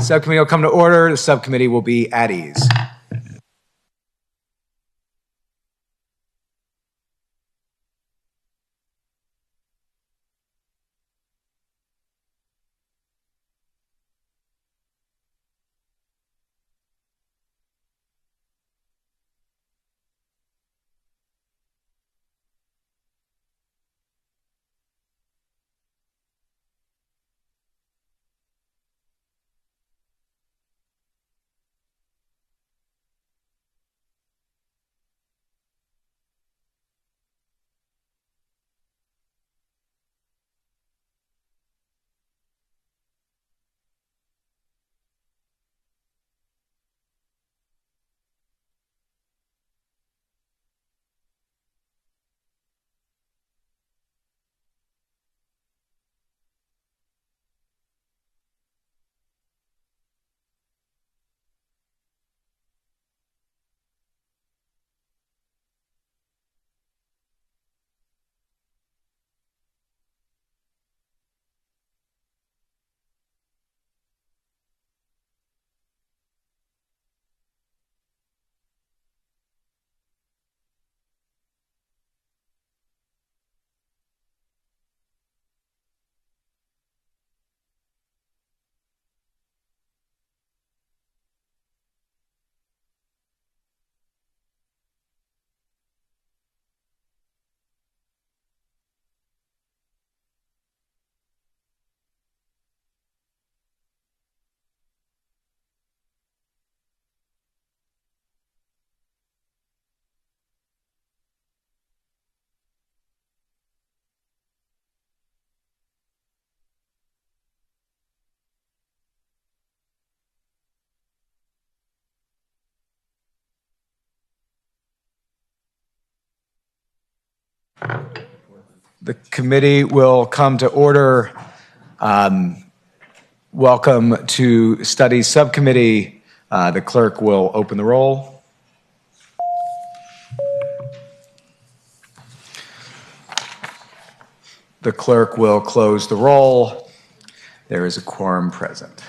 Subcommittee will come to order. The subcommittee will be at ease. The committee will come to order. Welcome to Studies Subcommittee. The clerk will open the roll. The clerk will close the roll. There is a quorum present.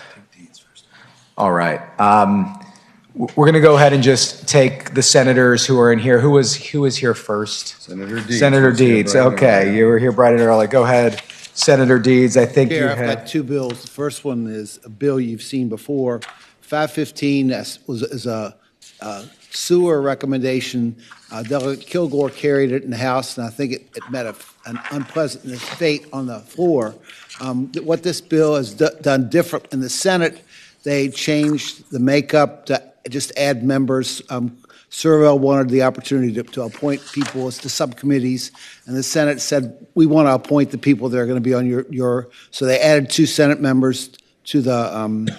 All right. We're going to go ahead and just take the senators who are in here. Who was here first? Senator Deeds. Senator Deeds. Okay, you were here bright and early. Go ahead, Senator Deeds. I think Chair, you I've had got two bills. The first one is a bill you've seen before. 515 is a sewer recommendation. Delegate Kilgore carried it in the House, and I think it met an unpleasant fate on the floor. What this bill has done different in the Senate, they changed the makeup to just add members. Survell wanted the opportunity to appoint people as to subcommittees, and the Senate said, we want to appoint the people that are going to be on your so they added 2 Senate members to the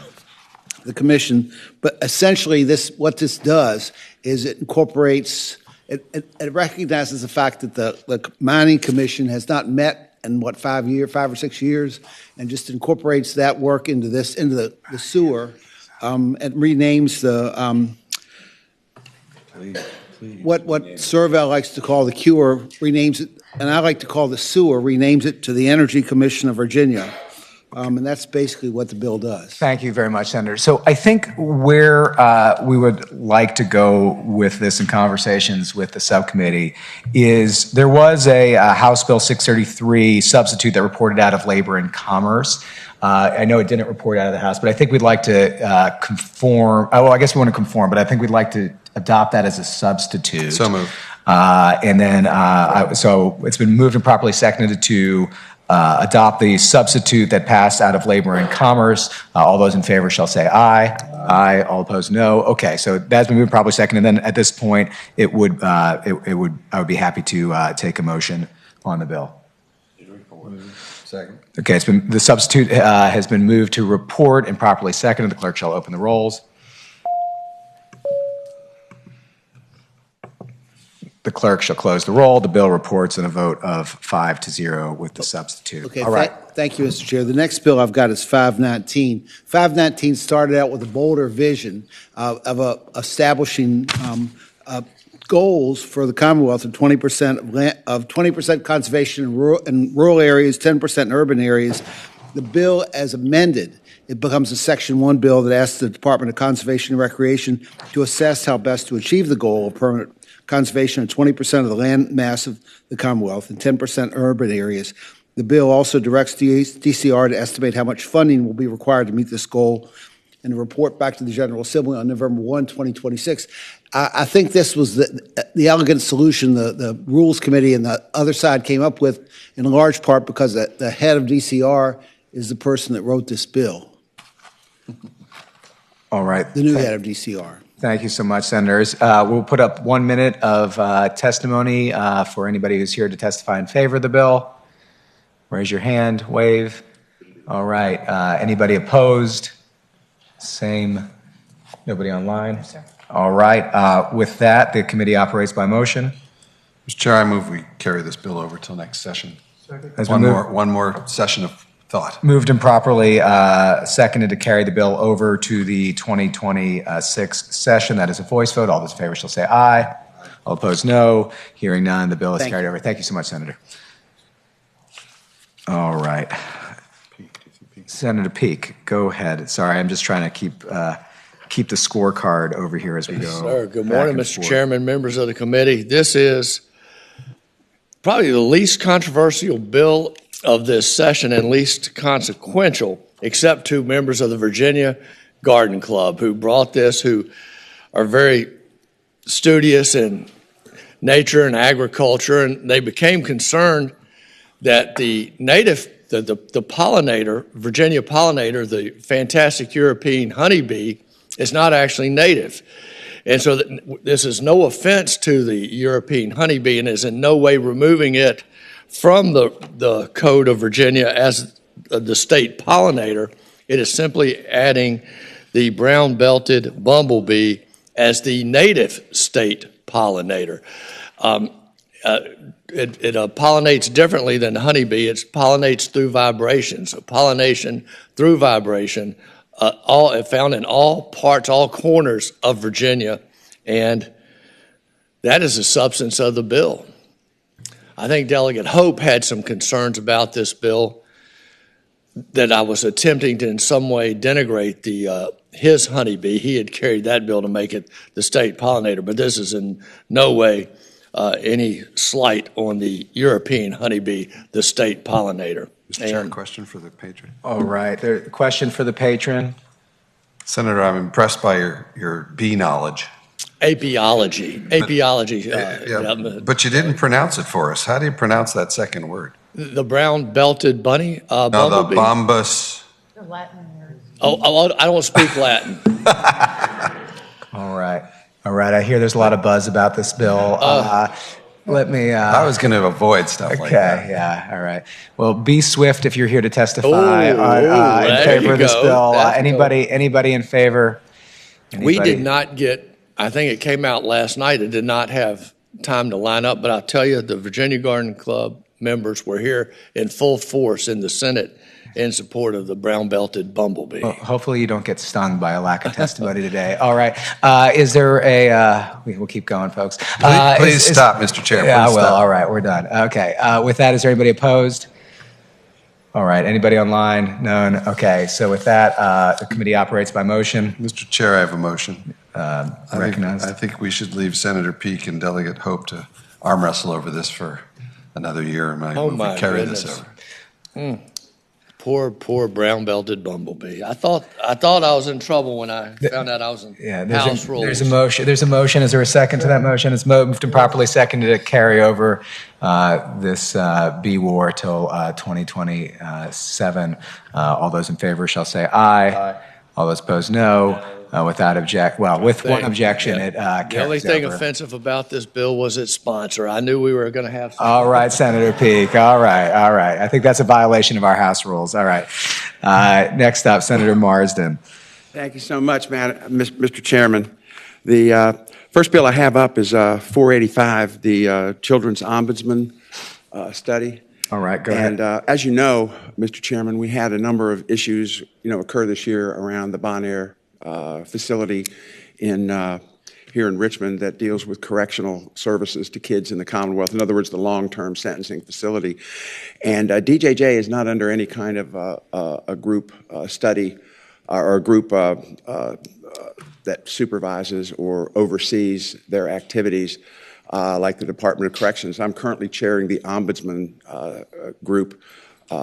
commission. But essentially, what this does is it incorporates, it recognizes the fact that the Mining Commission has not met in 5 or 6 years, and just incorporates that work into the sewer. And renames what Survell likes to call the cure, renames it, and I like to call the sewer, renames it to the Energy Commission of Virginia. And that's basically what the bill does. Thank you very much, Senator. So I think where we would like to go with this in conversations with the subcommittee is there was a House Bill 633 substitute that reported out of Labor and Commerce. I know it didn't report out of the House, but I think we'd like to conform. Well, I guess we want to conform, but I think we'd like to adopt that as a substitute. So moved. And then, so it's been moved and properly seconded to adopt the substitute that passed out of Labor and Commerce. All those in favor shall say aye. Aye. All opposed, no. Okay, so that's been moved and properly seconded. And then at this point, I would be happy to take a motion on the bill. Second. Okay, the substitute has been moved to report and properly seconded. The clerk shall open the rolls. The clerk shall close the roll. The bill reports in a vote of 5-0 with the substitute. Okay, all right. Thank you, Mr. Chair. The next bill I've got is 519. 519 started out with a bolder vision of establishing goals for the Commonwealth of 20% conservation in rural areas, 10% in urban areas. The bill, as amended, it becomes a Section 1 bill that asks the Department of Conservation and Recreation to assess how best to achieve the goal of permanent conservation of 20% of the land mass of the Commonwealth and 10% urban areas. The bill also directs DCR to estimate how much funding will be required to meet this goal and to report back to the General Assembly on November 1, 2026. I think this was the elegant solution the Rules Committee and the other side came up with, in large part because the head of DCR is the person that wrote this bill, All right. the new head of DCR. Thank you so much, Senators. We'll put up 1 minute of testimony for anybody who's here to testify in favor of the bill. Raise your hand, wave. All right. Anybody opposed? Same. Nobody online? Yes, sir. All right. With that, the committee operates by motion. Mr. Chair, I move we carry this bill over till next session. Has been One more session of thought. Moved and properly seconded to carry the bill over to the 2026 session. That is a voice vote. All those in favor shall say aye. All opposed, no. Hearing none, the bill is carried over. Thank you so much, Senator. All right. Senator Peake, go ahead. Sorry, I'm just trying to keep the scorecard over here as we go. Sir, good morning, Mr. Chairman, members of the committee. This is probably the least controversial bill of this session and least consequential, except to members of the Virginia Garden Club who brought this, who are very studious in nature and agriculture, and they became concerned that the pollinator, Virginia pollinator, the fantastic European honeybee, is not actually native. And so this is no offense to the European honeybee and is in no way removing it from the Code of Virginia as the state pollinator. It is simply adding the brown-belted bumblebee as the native state pollinator. It pollinates differently than the honeybee. It pollinates through vibration. So pollination through vibration, found in all parts, all corners of Virginia, and that is the substance of the bill. I think Delegate Hope had some concerns about this bill, that I was attempting to in some way denigrate his honeybee. He had carried that bill to make it the state pollinator, but this is in no way any slight on the European honeybee, the state pollinator. Mr. Chair, question for the patron. All right. Question for the patron. Senator, I'm impressed by your bee knowledge. Apiology. But you didn't pronounce it for us. How do you pronounce that second word? The brown-belted bunny, No, bumblebee. the bombus. The Latin word. Oh, I don't speak Latin. All right. All right. I hear there's a lot of buzz about this bill. Let me. I was going to avoid stuff like that. Okay. Yeah. All right. Well, be swift if you're here to testify in there favor you of this go. bill. That's Anybody in favor? We Anybody? did not get, I think it came out last night, it did not have time to line up, but I'll tell you, the Virginia Garden Club members were here in full force in the Senate in support of the brown-belted bumblebee. Well, hopefully you don't get stung by a lack of testimony today. All right. Is there a? We'll keep going, folks. Please stop, Mr. Chair. Yeah, Please well, stop. all right, we're done. Okay. With that, is there anybody opposed? All right. Anybody online? None. Okay. So with that, the committee operates by motion. Mr. Chair, I have a motion. Recognized. I think we should leave Senator Peake and Delegate Hope to arm wrestle over this for another year, and I move we carry this over. Poor brown-belted bumblebee. I thought I was in trouble when I found out I was in House rules. There's a motion. There's a motion. Is there a second to that motion? It's moved and properly seconded to carry over this bee war till 2027. All those in favor shall say aye. All those opposed, no. Without with one objection, it carries The only thing over. offensive about this bill was its sponsor. I knew we were going to have some. All right, Senator Peake. All right. I think that's a violation of our House rules. All right. Next up, Senator Marsden. Thank you so much, Mr. Chairman. The first bill I have up is 485, the Children's Ombudsman study. All right, go ahead. And as you know, Mr. Chairman, we had a number of issues, occur this year around the Bon Air facility here in Richmond that deals with correctional services to kids in the Commonwealth. In other words, the long-term sentencing facility. And DJJ is not under any kind of a group study or a group that supervises or oversees their activities, like the Department of Corrections. I'm currently chairing the Ombudsman group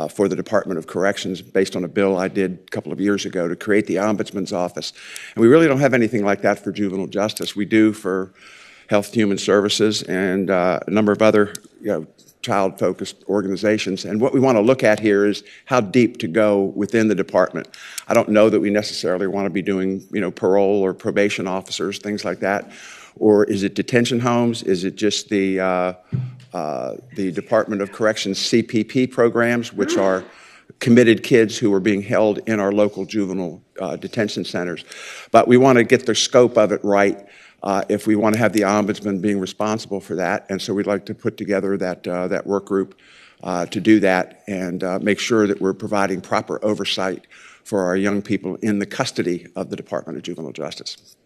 for the Department of Corrections based on a bill I did a couple of years ago to create the Ombudsman's Office. And we really don't have anything like that for juvenile justice. We do for Health and Human Services and a number of other child-focused organizations. And what we want to look at here is how deep to go within the department. I don't know that we necessarily want to be doing, parole or probation officers, things like that. Or is it detention homes? Is it just the Department of Corrections CPP programs, which are committed kids who are being held in our local juvenile detention centers? But we want to get the scope of it right if we want to have the ombudsman being responsible for that. And so we'd like to put together that work group to do that and make sure that we're providing proper oversight for our young people in the custody of the Department of Juvenile Justice.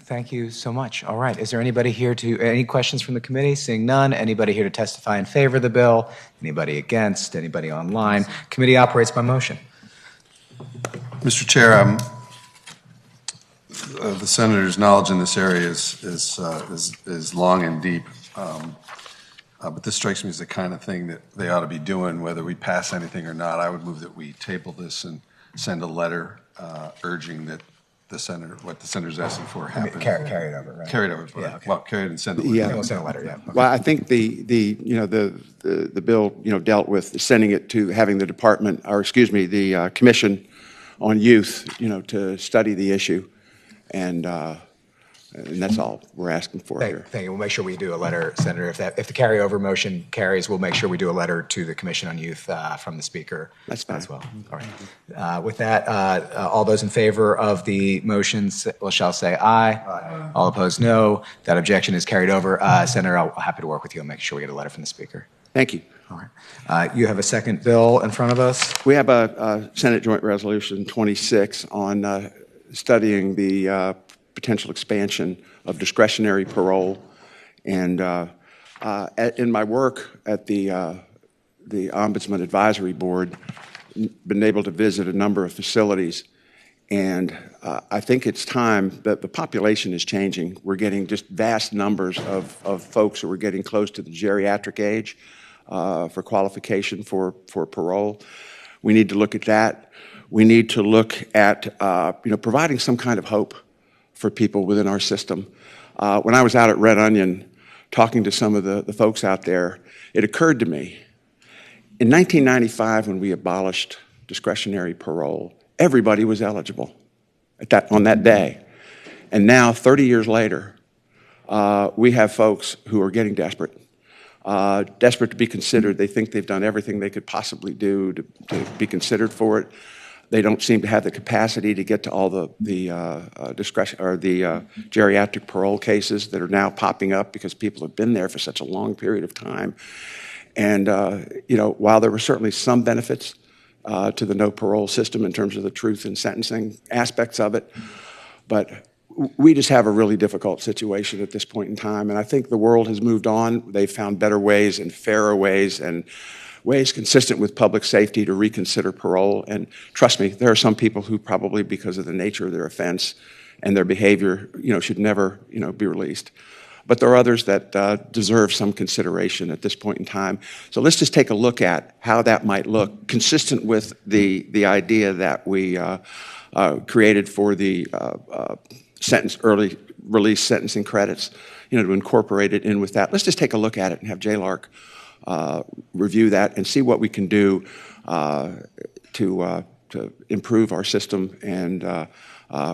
Thank you so much. All right. Is there anybody here any questions from the committee? Seeing none. Anybody here to testify in favor of the bill? Anybody against? Anybody online? Committee operates by motion. Mr. Chair, the senator's knowledge in this area is long and deep, but this strikes me as the kind of thing that they ought to be doing, whether we pass anything or not. I would move that we table this and send a letter urging that what the senator's asking for happen. Carry it over, right? Carry it over. Yeah, okay. Well, carry it and send it. Yeah. We'll send a letter, yeah. Okay. Well, I think the bill, dealt with sending it to having the department, or excuse me, the Commission on Youth, to study the issue. And that's all we're asking for here. Thank you. We'll make sure we do a letter, Senator. If the carryover motion carries, we'll make sure we do a letter to the Commission on Youth from the Speaker. That's fine. As well. All right. With that, all those in favor of the motions shall say aye. Aye. All opposed, no. That objection is carried over. Senator, I'm happy to work with you and make sure we get a letter from the Speaker. Thank you. All right. You have a second bill in front of us. We have a Senate Joint Resolution 26 on studying the potential expansion of discretionary parole. And in my work at the Ombudsman Advisory Board, been able to visit a number of facilities. And I think it's time that the population is changing. We're getting just vast numbers of folks who are getting close to the geriatric age for qualification for parole. We need to look at that. We need to look at providing some kind of hope for people within our system. When I was out at Red Onion talking to some of the folks out there, it occurred to me, in 1995 when we abolished discretionary parole, everybody was eligible on that day. And now, 30 years later, we have folks who are getting desperate to be considered. They think they've done everything they could possibly do to be considered for it. They don't seem to have the capacity to get to all the discretion or the geriatric parole cases that are now popping up because people have been there for such a long period of time. And while there were certainly some benefits to the no parole system in terms of the truth in sentencing aspects of it, but we just have a really difficult situation at this point in time. And I think the world has moved on. They've found better ways and fairer ways and ways consistent with public safety to reconsider parole. And trust me, there are some people who probably, because of the nature of their offense and their behavior, should never, be released. But there are others that deserve some consideration at this point in time. So let's just take a look at how that might look, consistent with the idea that we created for the early release sentencing credits, to incorporate it in with that. Let's just take a look at it and have JLARC review that and see what we can do to improve our system. And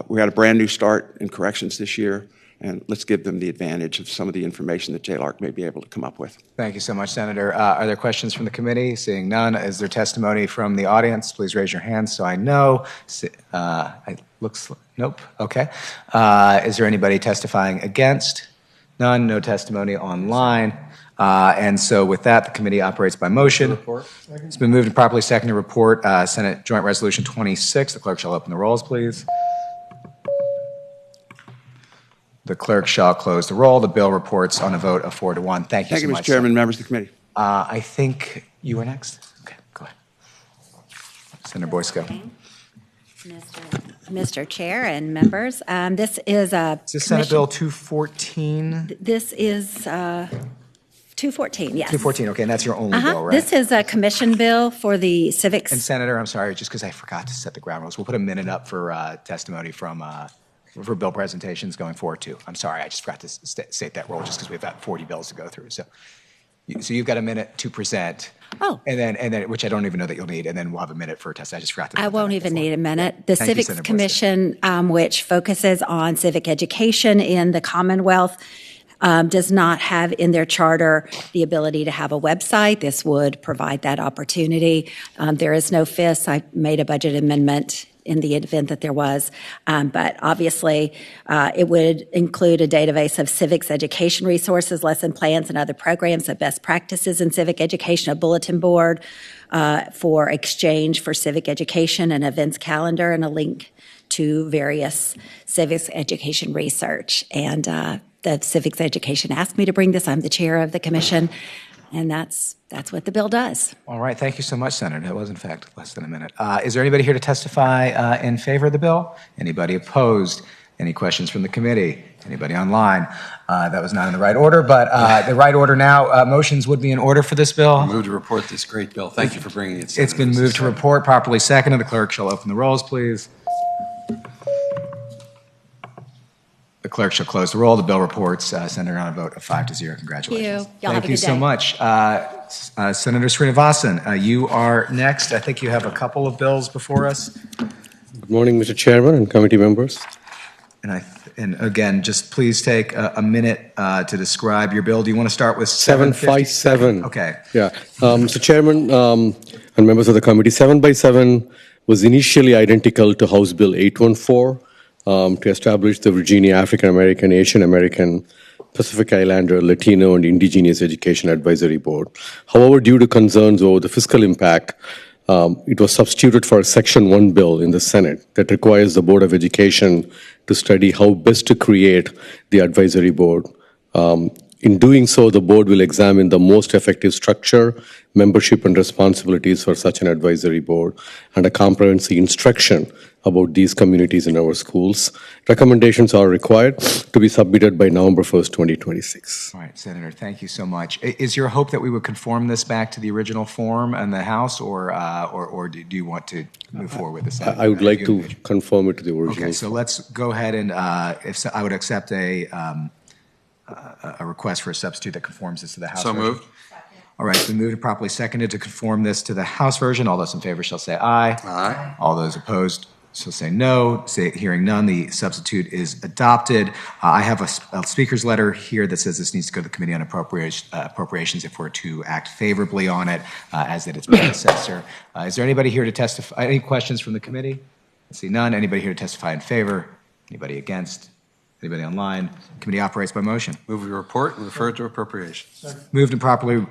we got a brand new start in corrections this year, and let's give them the advantage of some of the information that JLARC may be able to come up with. Thank you so much, Senator. Are there questions from the committee? Seeing none, is there testimony from the audience? Please raise your hand so I know. Nope. Okay. Is there anybody testifying against? None. No testimony online. And so with that, the committee operates by motion. It's been moved and properly seconded to report Senate Joint Resolution 26. The clerk shall open the rolls, please. The clerk shall close the roll. The bill reports on a vote of 4 to 1. Thank you so much. Thank you, Mr. Chairman, members of the committee. I think you were next. Okay, go ahead. Senator Boysko. Mr. Chair and members, this is a. Is this Senate Bill 214? This is 214, yes. 214, okay, and that's your only bill, right? This is a commission bill for the civics. And Senator, I'm sorry, just because I forgot to set the ground rules, we'll put a minute up for testimony from, for bill presentations going forward too. I'm sorry, I just forgot to state that rule just because we've got 40 bills to go through. So you've got a minute to present. Oh. And then, which I don't even know that you'll need, and then we'll have a minute for a test. I just forgot to. I won't even need a minute. The Thank you, Civics Senator Commission, which focuses on civic education in the Commonwealth, does not have in their charter the ability to have a website. This would provide that opportunity. There is no FIS. I made a budget amendment in the event that there was. But obviously, it would include a database of civics education resources, lesson plans, and other programs of best practices in civic education, a bulletin board for exchange for civic education, an events calendar, and a link to various civics education research. And the civics education asked me to bring this. I'm the chair of the commission, and that's what the bill does. All right, thank you so much, Senator. That was, in fact, less than a minute. Is there anybody here to testify in favor of the bill? Anybody opposed? Any questions from the committee? Anybody online? That was not in the right order, but the right order now, motions would be in order for this bill. Move to report this great bill. Thank you for bringing it, Senator. It's been moved to report, properly seconded. The clerk shall open the rolls, please. The clerk shall close the roll. The bill reports, Senator, on a vote of 5-0. Congratulations. Thank you. Y'all have a Thank you good so day. much. Senator Srinivasan, you are next. I think you have a couple of bills before us. Good morning, Mr. Chairman and committee members. And again, just please take a minute to describe your bill. Do you want to start with 757. Okay. Yeah. Mr. Chairman and members of the committee, 7x7 was initially identical to House Bill 814 to establish the Virginia African American, Asian American, Pacific Islander, Latino, and Indigenous Education Advisory Board. However, due to concerns over the fiscal impact, it was substituted for a Section 1 bill in the Senate that requires the Board of Education to study how best to create the advisory board. In doing so, the board will examine the most effective structure, membership, and responsibilities for such an advisory board, and a comprehensive instruction about these communities in our schools. Recommendations are required to be submitted by November 1st, 2026. All right, Senator, thank you so much. Is your hope that we would conform this back to the original form in the House, or do you want to move forward with this? I would like to conform it to the original. Okay, so let's go ahead and I would accept a request for a substitute that conforms this to the House So version. moved. All right, it's been moved and properly seconded to conform this to the House version. All those in favor shall say aye. Aye. All those opposed shall say no. Hearing none, the substitute is adopted. I have a speaker's letter here that says this needs to go to the Committee on Appropriations if we're to act favorably on it, as did its predecessor. Is there anybody here to testify? Any questions from the committee? I see none. Anybody here to testify in favor? Anybody against? Anybody online? Committee operates by motion. Move to report and refer to appropriations. Moved and properly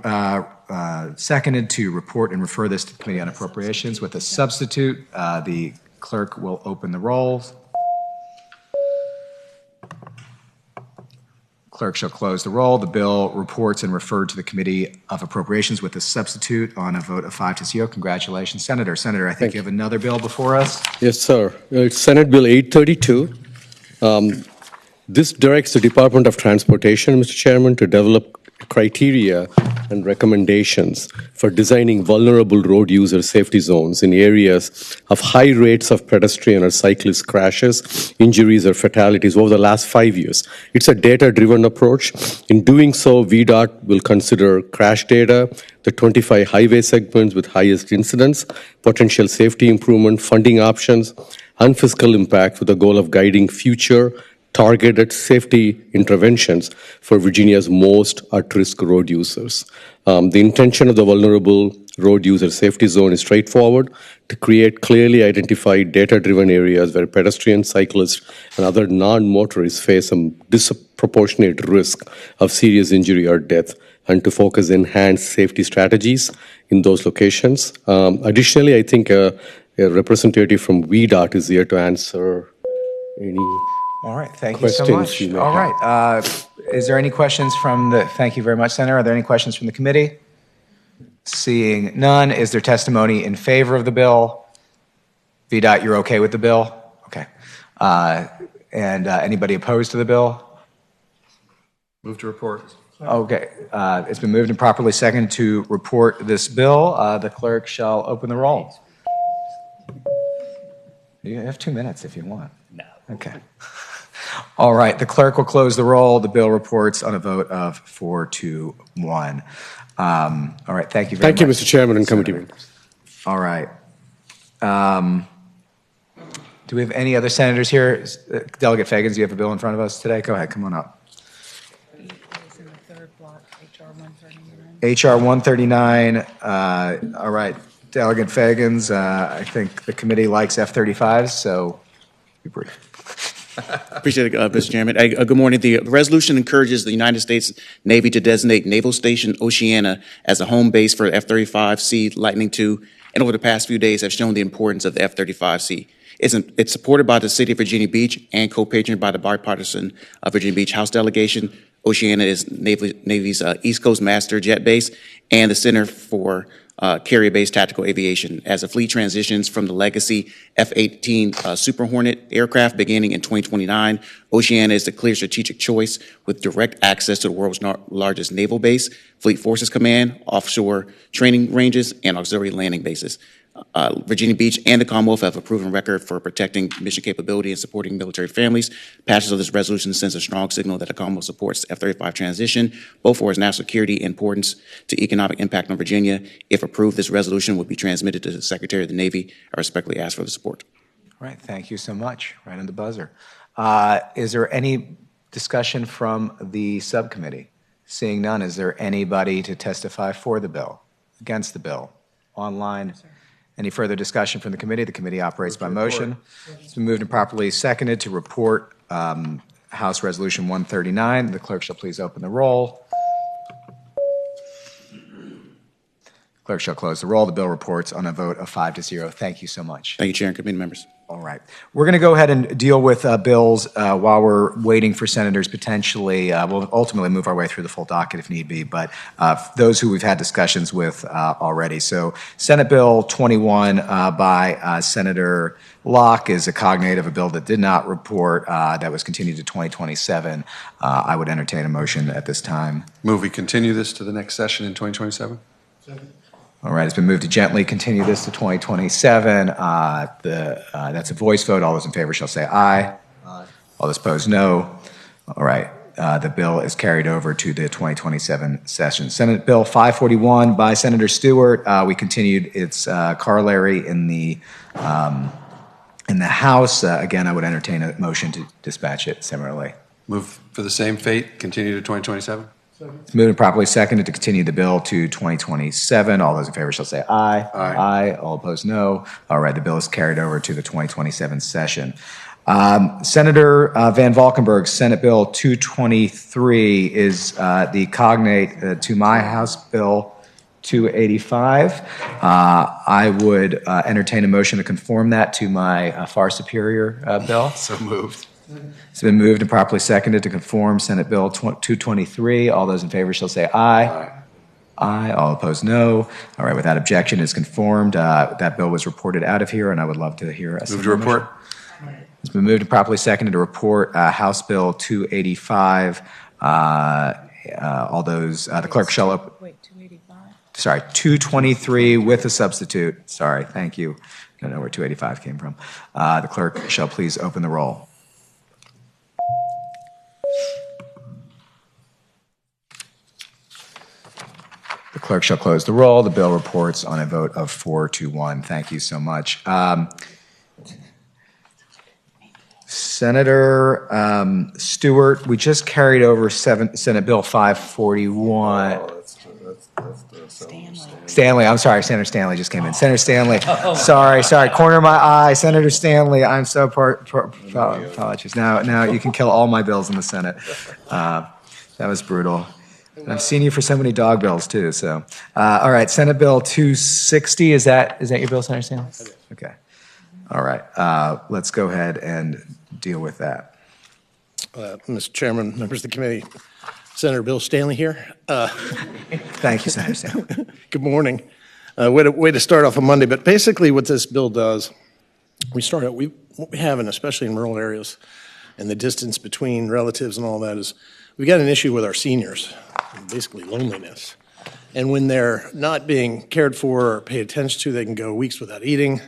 seconded to report and refer this to the Committee on Appropriations with a substitute. The clerk will open the rolls. Clerk shall close the roll. The bill reports and referred to the Committee of Appropriations with a substitute on a vote of 5-0. Congratulations, Senator. Senator, I think you have another bill before us. Yes, sir. It's Senate Bill 832. This directs the Department of Transportation, Mr. Chairman, to develop criteria and recommendations for designing vulnerable road user safety zones in areas of high rates of pedestrian or cyclist crashes, injuries, or fatalities over the last 5 years. It's a data-driven approach. In doing so, VDOT will consider crash data, the 25 highway segments with highest incidents, potential safety improvement, funding options, and fiscal impact with the goal of guiding future targeted safety interventions for Virginia's most at-risk road users. The intention of the vulnerable road user safety zone is straightforward: to create clearly identified data-driven areas where pedestrians, cyclists, and other non-motorists face a disproportionate risk of serious injury or death, and to focus enhanced safety strategies in those locations. Additionally, I think a representative from VDOT is here to answer any All right, thank you so questions much. you may All have. right, is there any questions from the, thank you very much, Senator. Are there any questions from the committee? Seeing none, is there testimony in favor of the bill? VDOT, you're okay with the bill? Okay. And anybody opposed to the bill? Move to report. Okay. It's been moved and properly seconded to report this bill. The clerk shall open the roll. You have 2 minutes if you want. No. Okay. All right. The clerk will close the roll. The bill reports on a vote of 4-1. All right. Thank you very much. Thank you, Mr. Chairman and committee members. All right. Do we have any other senators here? Delegate Fagans, do you have a bill in front of us today? Go ahead, come on up. HR 139. All right, Delegate Fagans, I think the committee likes F-35s, so be brief. Appreciate it, Mr. Chairman. Good morning. The resolution encourages the United States Navy to designate Naval Station Oceana as a home base for F-35C Lightning II, and over the past few days have shown the importance of the F-35C. It's supported by the City of Virginia Beach and co-patroned by the bipartisan Virginia Beach House delegation. Oceana is Navy's East Coast master jet base and the Center for Carrier-Based Tactical Aviation. As the fleet transitions from the legacy F-18 Super Hornet aircraft beginning in 2029, Oceana is the clear strategic choice with direct access to the world's largest naval base, Fleet Forces Command, offshore training ranges, and auxiliary landing bases. Virginia Beach and the Commonwealth have a proven record for protecting mission capability and supporting military families. Passage of this resolution sends a strong signal that the Commonwealth supports F-35 transition, both for its national security importance to economic impact on Virginia. If approved, this resolution would be transmitted to the Secretary of the Navy. I respectfully ask for the support. All right, thank you so much. Right on the buzzer. Is there any discussion from the subcommittee? Seeing none, is there anybody to testify for the bill, against the bill, online? Any further discussion from the committee? The committee operates by motion. It's been moved and properly seconded to report House Resolution 139. The clerk shall please open the roll. Clerk shall close the roll. The bill reports on a vote of 5-0. Thank you so much. Thank you, Chair and committee members. All right. We're going to go ahead and deal with bills while we're waiting for senators potentially. We'll ultimately move our way through the full docket if need be, but those who we've had discussions with already. So Senate Bill 21 by Senator Locke is a cognate of a bill that did not report that was continued to 2027. I would entertain a motion at this time. Move we continue this to the next session in 2027? All right, it's been moved to gently continue this to 2027. That's a voice vote. All those in favor shall say aye. Aye. All those opposed, no. All right, the bill is carried over to the 2027 session. Senate Bill 541 by Senator Stewart. We continued its corollary in the House. Again, I would entertain a motion to dispatch it similarly. Move for the same fate, continue to 2027? It's moved and properly seconded to continue the bill to 2027. All those in favor shall say aye. Aye. Aye. All opposed, no. All right, the bill is carried over to the 2027 session. Senator Van Valkenburg, Senate Bill 223 is the cognate to my House Bill 285. I would entertain a motion to conform that to my far superior bill. So moved. It's been moved and properly seconded to conform Senate Bill 223. All those in favor shall say aye. Aye. Aye. All opposed, no. All right, without objection, is conformed. That bill was reported out of here, and I would love to hear a Move to report. It's been moved and properly seconded to report House Bill 285. All those, the clerk shall open. Wait, 285? Sorry, 223 with a substitute. Sorry, thank you. I don't know where 285 came from. The clerk shall please open the roll. The clerk shall close the roll. The bill reports on a vote of 4-1. Thank you so much. Senator Stewart, we just carried over Senate Bill 541. Stanley, I'm sorry, Senator Stanley just came in. Senator Stanley, sorry, corner of my eye. Senator Stanley, I'm so apologies. Now you can kill all my bills in the Senate. That was brutal. And I've seen you for so many dog bills too. So, all right, Senate Bill 260. Is that your bill, Senator Stanley? Okay. All right. Let's go ahead and deal with that. Mr. Chairman, members of the committee, Senator Bill Stanley here. Thank you, Senator Stanley. Good morning. Way to start off a Monday, but basically what this bill does we start out, what we have, and especially in rural areas, and the distance between relatives and all that is, we've got an issue with our seniors, basically loneliness. And when they're not being cared for or paid attention to, they can go weeks without eating.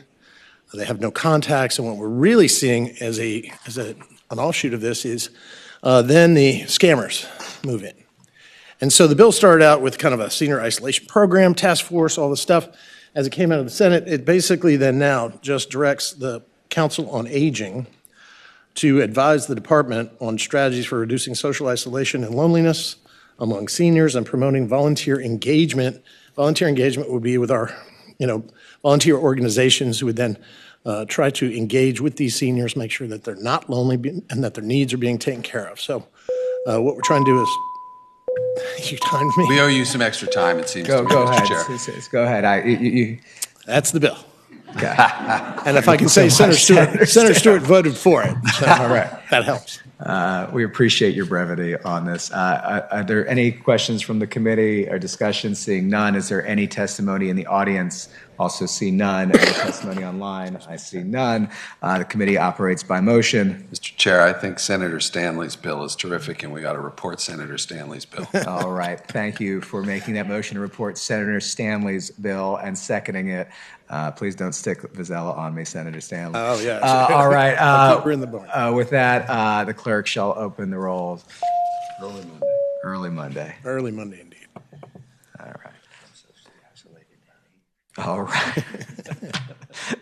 They have no contacts. And what we're really seeing as an offshoot of this is then the scammers move in. And so the bill started out with kind of a senior isolation program, task force, all this stuff. As it came out of the Senate, it basically then now just directs the Council on Aging to advise the department on strategies for reducing social isolation and loneliness among seniors and promoting volunteer engagement. Volunteer engagement would be with our, volunteer organizations who would then try to engage with these seniors, make sure that they're not lonely and that their needs are being taken care of. So what we're trying to do is, you timed me. We owe you some extra time, it seems to me, Go Mr. ahead. Chair. Go ahead. That's the bill. Okay. And if I can say, Senator Stewart voted for it. So All right. that helps. We appreciate your brevity on this. Are there any questions from the committee or discussion? Seeing none, is there any testimony in the audience? Also see none. Any testimony online? I see none. The committee operates by motion. Mr. Chair, I think Senator Stanley's bill is terrific, and we ought to report Senator Stanley's bill. All right. Thank you for making that motion to report Senator Stanley's bill and seconding it. Please don't stick Vizela on me, Senator Stanley. Oh, yeah. All right. I'll keep her in the barn. With that, the clerk shall open the rolls. Early Monday. Early Monday, indeed. All right. All right.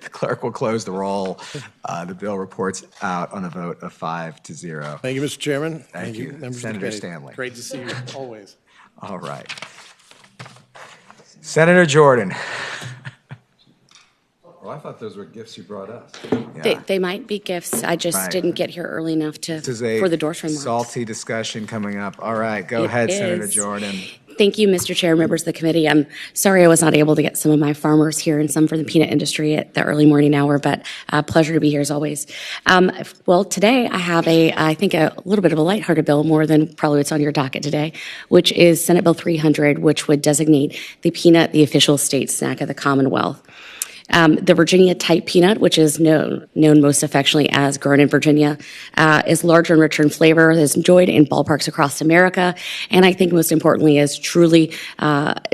The clerk will close the roll. The bill reports out on a vote of 5-0. Thank you, Mr. Chairman. Thank you, members of the Senator committee. Stanley. Great to see you, always. All right. Senator Jordan. Well, I thought those were gifts you brought us. Yeah. They might be gifts. I just Right. didn't get here early enough This is a for the doors from salty discussion coming up. All right, go It ahead, Senator is. Jordan. Thank you, Mr. Chair, members of the committee. I'm sorry I was not able to get some of my farmers here and some for the peanut industry at the early morning hour, but pleasure to be here as always. Well, today I have I think a little bit of a lighthearted bill, more than probably what's on your docket today, which is Senate Bill 300, which would designate the peanut the official state snack of the Commonwealth. The Virginia type peanut, which is known most affectionately as grown in Virginia, is larger and richer in flavor, is enjoyed in ballparks across America, and I think most importantly is truly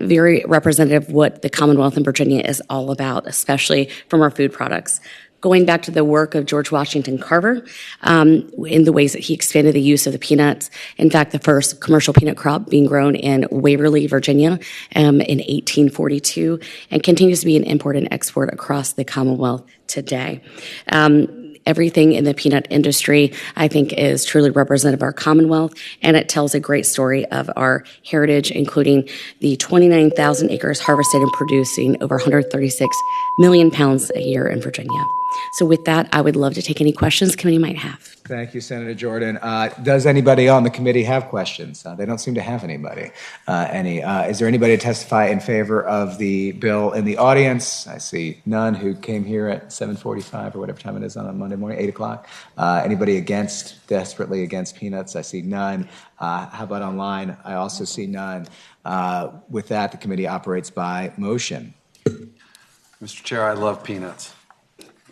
very representative of what the Commonwealth in Virginia is all about, especially from our food products. Going back to the work of George Washington Carver, in the ways that he expanded the use of the peanuts. In fact, the first commercial peanut crop being grown in Waverly, Virginia, in 1842, and continues to be an import and export across the Commonwealth today. Everything in the peanut industry, I think, is truly representative of our Commonwealth, and it tells a great story of our heritage, including the 29,000 acres harvested and producing over 136 million pounds a year in Virginia. So with that, I would love to take any questions the committee might have. Thank you, Senator Jordan. Does anybody on the committee have questions? They don't seem to have anybody. Is there anybody to testify in favor of the bill in the audience? I see none who came here at 7:45 or whatever time it is on a Monday morning, 8 o'clock. Anybody desperately against peanuts? I see none. How about online? I also see none. With that, the committee operates by motion. Mr. Chair, I love peanuts.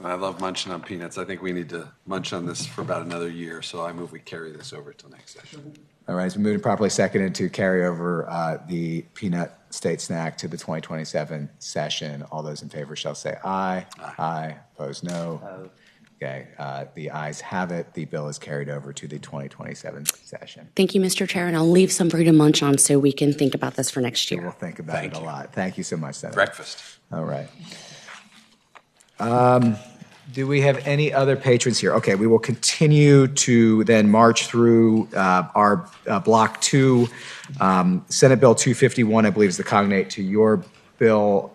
I love munching on peanuts. I think we need to munch on this for about another year, so I move we carry this over till next session. All right, it's been moved and properly seconded to carry over the peanut state snack to the 2027 session. All those in favor shall say aye. Aye. Opposed, no. Okay, the ayes have it. The bill is carried over to the 2027 session. Thank you, Mr. Chair, and I'll leave some for you to munch on so we can think about this for next year. We'll think about it a lot. Thank you so much, Senator. Breakfast. All right. Do we have any other patrons here? Okay, we will continue to then march through our Block 2. Senate Bill 251, I believe, is the cognate to your bill.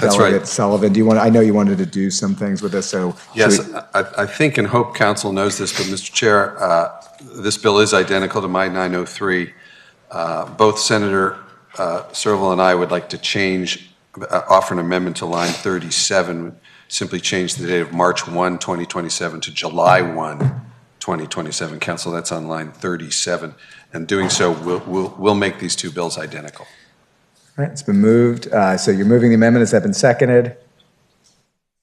That's Delegate right. Sullivan, I know you wanted to do some things with this, so. Yes, I think and hope council knows this, but Mr. Chair, this bill is identical to my 903. Both Senator Serval and I would like to offer an amendment to line 37, simply change the date of March 1, 2027 to July 1, 2027. Council, that's on line 37. And doing so will make these two bills identical. All right, it's been moved. So you're moving the amendment. Has that been seconded?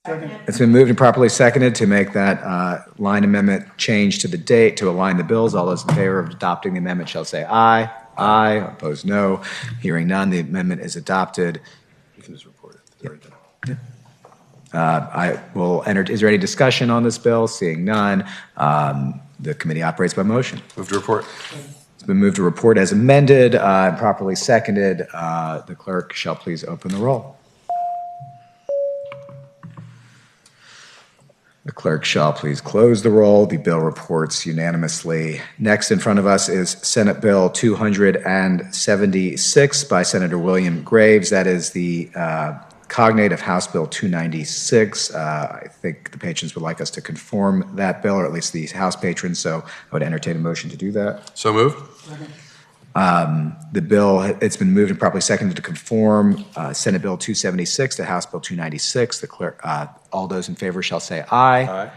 It's been moved and properly seconded to make that line amendment change to the date to align the bills. All those in favor of adopting the amendment shall say aye. Aye. Opposed, no. Hearing none, the amendment is adopted. You can just report it. It's already done. I will enter. Is there any discussion on this bill? Seeing none, the committee operates by motion. Move to report. It's been moved to report as amended and properly seconded. The clerk shall please open the roll. The clerk shall please close the roll. The bill reports unanimously. Next in front of us is Senate Bill 276 by Senator William Graves. That is the cognate of House Bill 296. I think the patrons would like us to conform that bill, or at least the House patrons, so I would entertain a motion to do that. So moved. The bill, it's been moved and properly seconded to conform Senate Bill 276 to House Bill 296. The clerk, all those in favor shall say aye. Aye.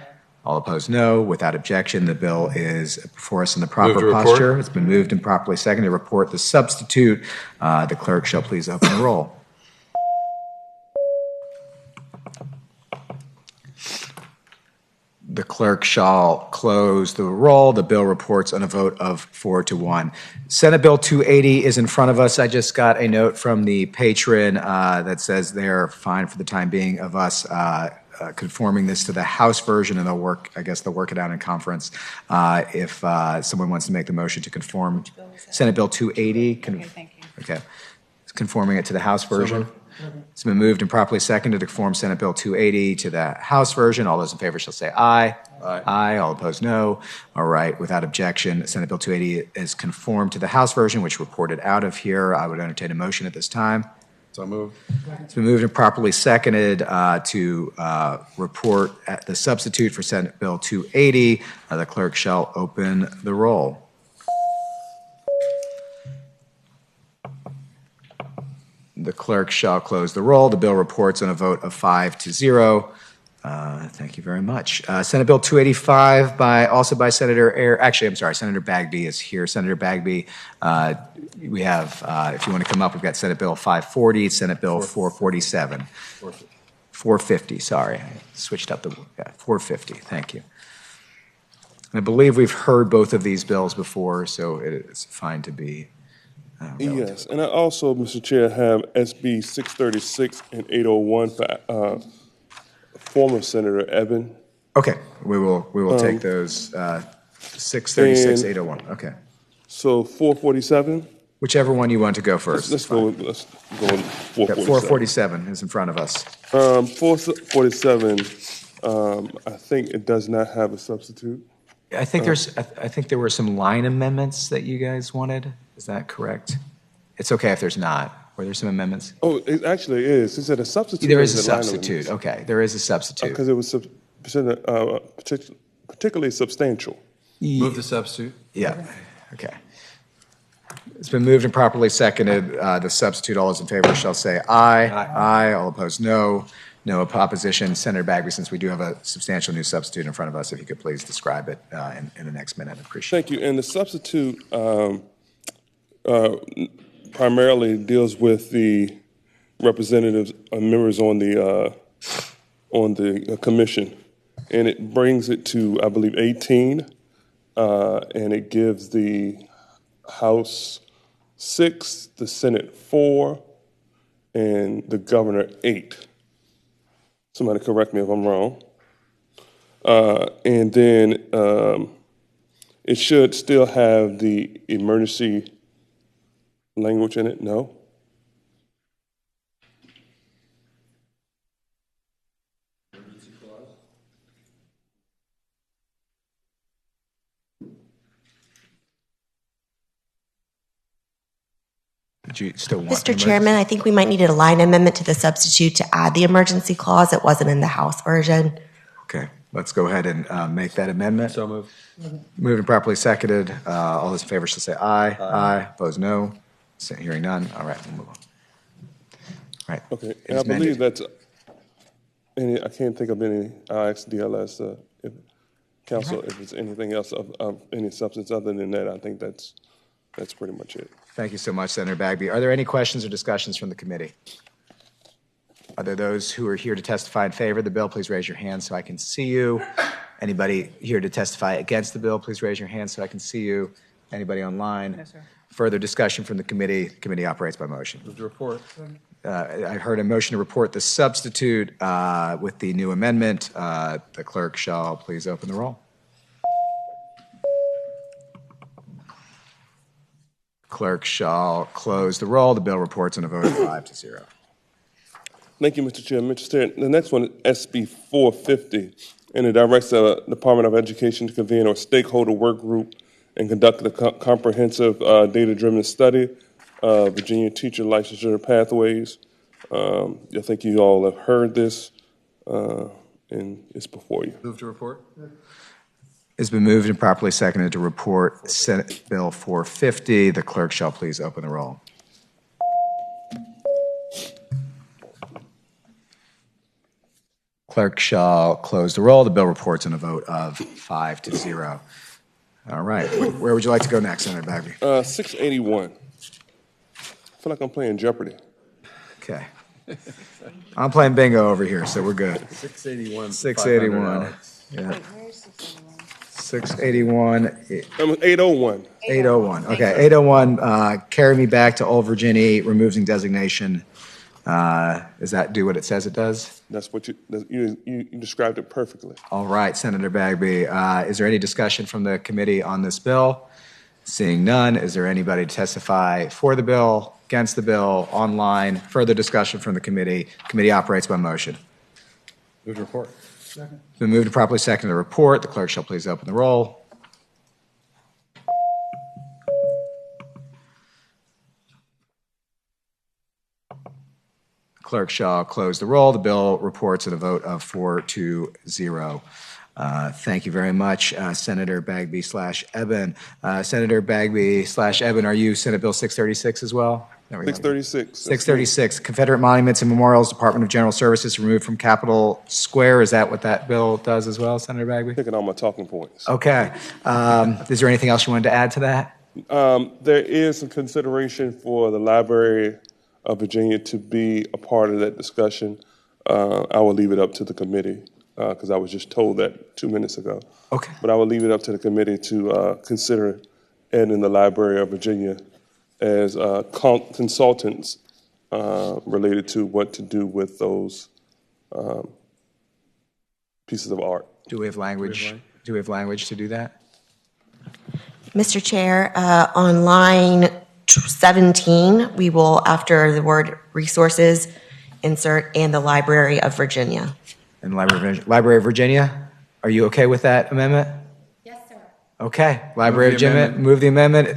All opposed, no. Without objection, the bill is before us in the proper Move to report. posture. It's been moved and properly seconded to report the substitute. The clerk shall please open the roll. The clerk shall close the roll. The bill reports on a vote of 4-1. Senate Bill 280 is in front of us. I just got a note from the patron that says they're fine for the time being of us conforming this to the House version, and they'll work it out in conference. If someone wants to make the motion to conform Senate Bill 280. Okay, thank you. Okay. Conforming it to the House version. It's been moved and properly seconded to conform Senate Bill 280 to the House version. All those in favor shall say aye. Aye. Aye. All opposed, no. All right. Without objection, Senate Bill 280 is conformed to the House version, which reported out of here. I would entertain a motion at this time. So moved. It's been moved and properly seconded to report at the substitute for Senate Bill 280. The clerk shall open the roll. The clerk shall close the roll. The bill reports on a vote of 5-0. Thank you very much. Senate Bill 285 by Senator Senator Bagby is here. Senator Bagby, we have, if you want to come up, we've got Senate Bill 540, Senate Bill 447. 450, sorry. I switched up 450. Thank you. And I believe we've heard both of these bills before, so it is fine to be Yes, and I also, Mr. Chair, have SB 636 and 801 for former Senator Evan. Okay, we will take those 636, 801. Okay. So 447? Whichever one you want to go first. Let's go with 447. 447 is in front of us. 447, I think it does not have a substitute. I think there were some line amendments that you guys wanted. Is that correct? It's okay if there's not. Were there some amendments? Oh, it actually is. Is it a substitute? There is a substitute. Okay, there is a substitute. Because it was particularly substantial. Move the substitute. Yeah. Okay. It's been moved and properly seconded. The substitute, all those in favor shall say aye. Aye. All opposed, no. No opposition. Senator Bagby, since we do have a substantial new substitute in front of us, if you could please describe it in the next minute, I'd appreciate it. Thank you. And the substitute primarily deals with the representatives and members on the commission, and it brings it to, I believe, 18, and it gives the House 6, the Senate 4, and the governor 8. Somebody correct me if I'm wrong. And then it should still have the emergency language in it, no? Did you still want Mr. Chairman, I think we might need a line amendment to the substitute to add the emergency clause. It wasn't in the House version. Okay, let's go ahead and make that amendment. So moved. Moved and properly seconded. All those in favor shall say aye. Aye. Opposed, no. Hearing none. All right, we'll move on. All right. Okay, and I believe that's, I can't think of any, I'll ask DLS, Council, if it's anything else of any substance other than that. I think that's pretty much it. Thank you so much, Senator Bagby. Are there any questions or discussions from the committee? Are there those who are here to testify in favor of the bill? Please raise your hand so I can see you. Anybody here to testify against the bill? Please raise your hand so I can see you. Anybody online? No, sir. Further discussion from the committee. The committee operates by motion. Move to report. I heard a motion to report the substitute with the new amendment. The clerk shall please open the roll. Clerk shall close the roll. The bill reports on a vote of 5-0. Thank you, Mr. Chair. Mr. Chair, the next one is SB 450, and it directs the Department of Education to convene a stakeholder work group and conduct a comprehensive data-driven study of Virginia teacher licensure pathways. I think you all have heard this, and it's before you. Move to report. It's been moved and properly seconded to report Senate Bill 450. The clerk shall please open the roll. Clerk shall close the roll. The bill reports on a vote of 5-0. All right. Where would you like to go next, Senator Bagby? 681. I feel like I'm playing Jeopardy. Okay. I'm playing bingo over here, so we're good. 681. 681. Yeah. 681. 801. 801. Okay. 801. Carry me back to Old Virginia, removing designation. Does that do what it says it does? That's what you described it perfectly. All right, Senator Bagby. Is there any discussion from the committee on this bill? Seeing none, is there anybody to testify for the bill, against the bill, online? Further discussion from the committee. Committee operates by motion. Move to report. Second. It's been moved and properly seconded to report. The clerk shall please open the roll. Clerk shall close the roll. The bill reports at a vote of 4-0. Thank you very much, Senator Bagby/Eben. Senator Bagby/Eben, are you Senate Bill 636 as well? 636. 636, Confederate Monuments and Memorials, Department of General Services removed from Capitol Square. Is that what that bill does as well, Senator Bagby? Picking all my talking points. Okay. Is there anything else you wanted to add to that? There is some consideration for the Library of Virginia to be a part of that discussion. I will leave it up to the committee because I was just told that 2 minutes ago. Okay. But I will leave it up to the committee to consider adding the Library of Virginia as consultants related to what to do with those pieces of art. Do we have language? Do we have language to do that? Mr. Chair, on line 17, we will, after the word resources, insert "and the Library of Virginia." And Library of Virginia, are you okay with that amendment? Yes, sir. Okay, Library of Virginia, move the amendment.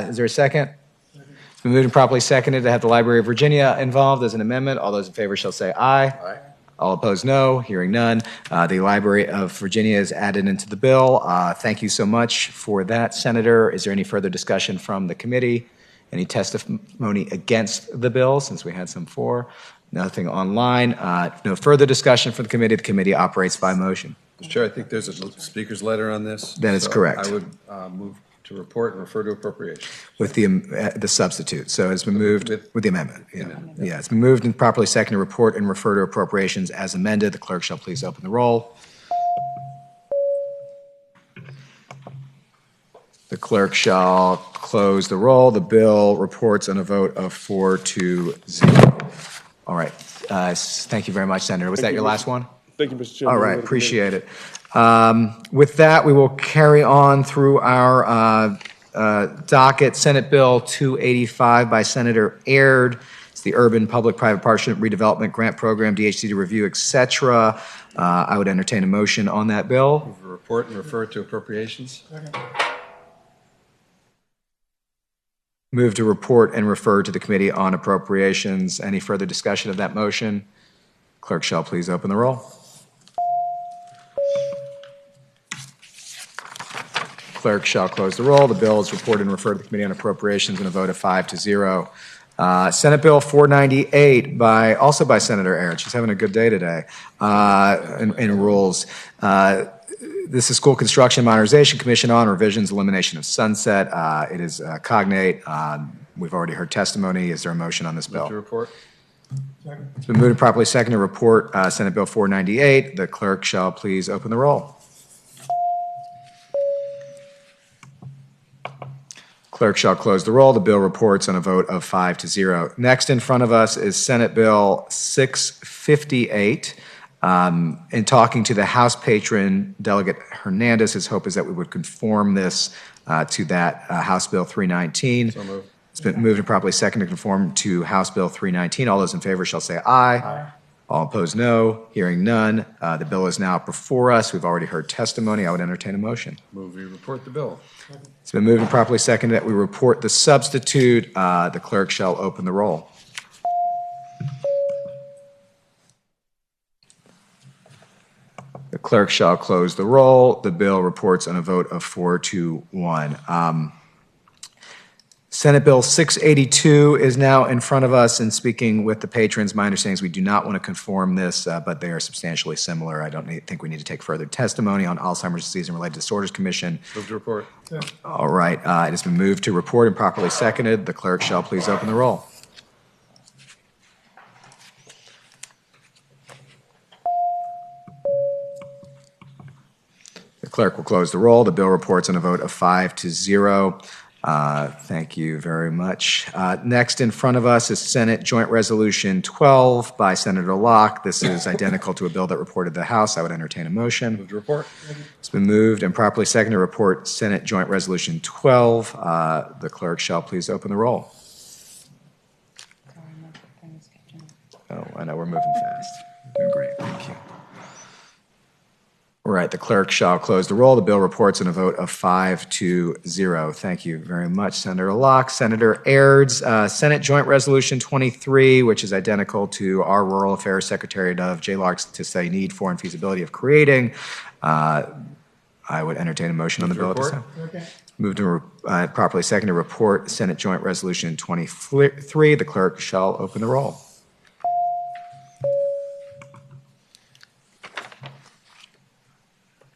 Is there a second? It's been moved and properly seconded to have the Library of Virginia involved as an amendment. All those in favor shall say aye. Aye. All opposed, no. Hearing none. The Library of Virginia is added into the bill. Thank you so much for that, Senator. Is there any further discussion from the committee? Any testimony against the bill, since we had some for? Nothing online. No further discussion for the committee. The committee operates by motion. Mr. Chair, I think there's a speaker's letter on this. That is correct. I would move to report and refer to appropriations. With the substitute. So it's been moved with the amendment. Yeah. Amendment. Yeah, it's been moved and properly seconded to report and refer to appropriations as amended. The clerk shall please open the roll. The clerk shall close the roll. The bill reports on a vote of 4-0. All right. Thank you very much, Senator. Was that your last one? Thank you, Mr. Chairman. All right. Appreciate it. With that, we will carry on through our docket. Senate Bill 285 by Senator Aird. It's the Urban Public-Private Partnership Redevelopment Grant Program, DHC to review, etc. I would entertain a motion on that bill. Move to report and refer to appropriations. Move to report and refer to the Committee on Appropriations. Any further discussion of that motion? Clerk shall please open the roll. Clerk shall close the roll. The bill is reported and referred to the Committee on Appropriations in a vote of 5-0. Senate Bill 498 also by Senator Aird. She's having a good day today in rules. This is School Construction Modernization Commission on revisions, elimination of sunset. It is cognate. We've already heard testimony. Is there a motion on this bill? Move to report. It's been moved and properly seconded to report Senate Bill 498. The clerk shall please open the roll. Clerk shall close the roll. The bill reports on a vote of 5-0. Next in front of us is Senate Bill 658. In talking to the House patron, Delegate Hernandez, his hope is that we would conform this to that House Bill 319. So moved. It's been moved and properly seconded to conform to House Bill 319. All those in favor shall say aye. Aye. All opposed, no. Hearing none. The bill is now before us. We've already heard testimony. I would entertain a motion. Move we report the bill. It's been moved and properly seconded that we report the substitute. The clerk shall open the roll. The clerk shall close the roll. The bill reports on a vote of 4-1. Senate Bill 682 is now in front of us, and speaking with the patrons, my understanding is we do not want to conform this, but they are substantially similar. I don't think we need to take further testimony on Alzheimer's disease and related disorders commission. Move to report. Yeah. All right. It has been moved to report and properly seconded. The clerk shall please open the roll. The clerk will close the roll. The bill reports on a vote of 5-0. Thank you very much. Next in front of us is Senate Joint Resolution 12 by Senator Locke. This is identical to a bill that reported the House. I would entertain a motion. Move to report. It's been moved and properly seconded to report Senate Joint Resolution 12. The clerk shall please open the roll. Oh, I know we're moving fast. Doing great. Thank you. All right, the clerk shall close the roll. The bill reports on a vote of 5-0. Thank you very much, Senator Locke. Senator Airds, Senate Joint Resolution 23, which is identical to our Rural Affairs Secretary of JLARC's to say need for and feasibility of creating. I would entertain a motion on the bill at this time. Okay. Move to properly second to report Senate Joint Resolution 23. The clerk shall open the roll.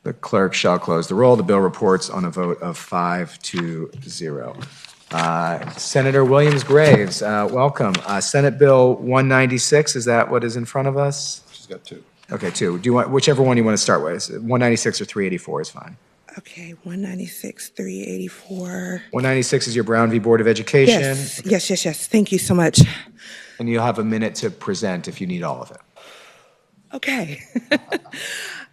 The clerk shall close the roll. The bill reports on a vote of 5-0. Senator Williams-Graves, welcome. Senate Bill 196, is that what is in front of us? She's got two. Okay, two. Do you want whichever one you want to start with? 196 or 384 is fine. Okay, 196, 384. 196 is your Brown v. Board of Education. Yes. Thank you so much. And you'll have a minute to present if you need all of it. Okay.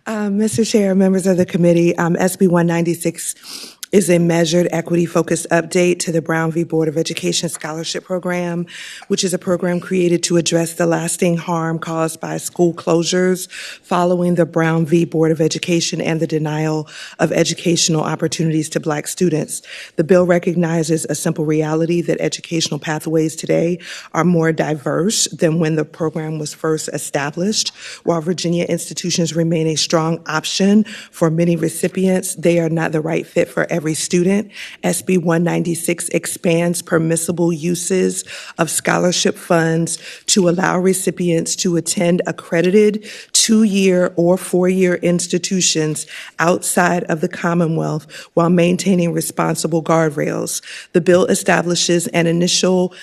Mr. Chair, members of the committee, SB 196 is a measured equity-focused update to the Brown v. Board of Education Scholarship Program, which is a program created to address the lasting harm caused by school closures following the Brown v. Board of Education and the denial of educational opportunities to Black students. The bill recognizes a simple reality that educational pathways today are more diverse than when the program was first established. While Virginia institutions remain a strong option for many recipients, they are not the right fit for every student. SB 196 expands permissible uses of scholarship funds to allow recipients to attend accredited 2-year or 4-year institutions outside of the Commonwealth while maintaining responsible guardrails. The bill establishes an initial